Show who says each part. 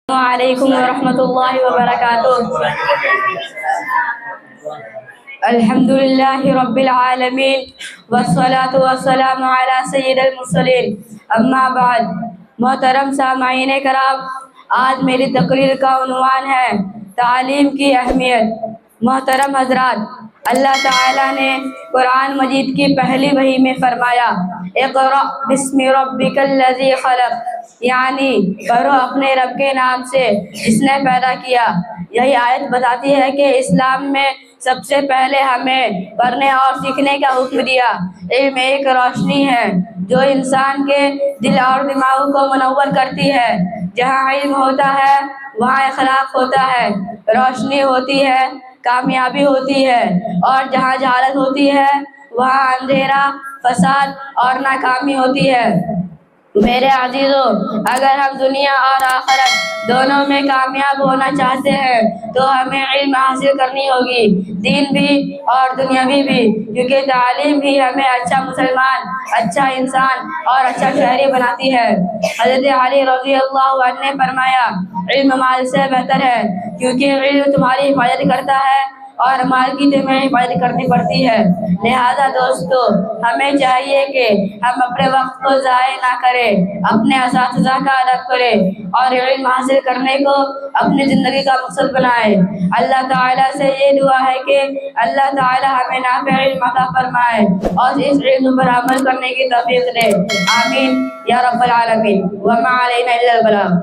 Speaker 1: السلام علیکم ورحمۃ اللہ وبرکاتہ۔ الحمد للہ رب العالمین والصلاة والسلام علی سید المرسلین، اما بعد۔ محترم سامعین کرام، آج میری تقریر کا عنوان ہے تعلیم کی اہمیت۔ محترم حضرات، اللہ تعالیٰ نے قرآن مجید کی پہلی وحی میں فرمایا اقرأ بسم ربک الذی خلق، یعنی پڑھو اپنے رب کے نام سے جس نے پیدا کیا۔ یہی آیت بتاتی ہے کہ اسلام میں سب سے پہلے ہمیں پڑھنے اور سیکھنے کا حکم دیا۔ علم ایک روشنی ہے جو انسان کے دل اور دماغ کو منور کرتی ہے۔ جہاں علم ہوتا ہے وہاں اخلاق ہوتا ہے، روشنی ہوتی ہے، کامیابی ہوتی ہے، اور جہاں جہالت ہوتی ہے وہاں اندھیرا، فساد اور ناکامی ہوتی ہے۔ میرے عزیزو، اگر ہم دنیا اور آخرت دونوں میں کامیاب ہونا چاہتے ہیں تو ہمیں علم حاصل کرنی ہوگی، دین بھی اور دنیاوی بھی، کیونکہ تعلیم ہی ہمیں اچھا مسلمان، اچھا انسان اور اچھا شہری بناتی ہے۔ حضرت علی رضی اللہ عنہ نے فرمایا علم مال سے بہتر ہے، کیونکہ علم تمہاری حفاظت کرتا ہے اور مال کی تمہیں حفاظت کرنی پڑتی ہے۔ لہذا دوستو، ہمیں چاہیے کہ ہم اپنے وقت کو ضائع نہ کریں، اپنے اساتذہ کا ادب کریں اور علم حاصل کرنے کو اپنی زندگی کا مقصد بنائیں۔ اللہ تعالیٰ سے یہ دعا ہے کہ اللہ تعالیٰ ہمیں نافع علم عطا فرمائے اور اس علم پر عمل کرنے کی توفیق دے، آمین یا رب العالمین۔ وما علینا الا البلاغ۔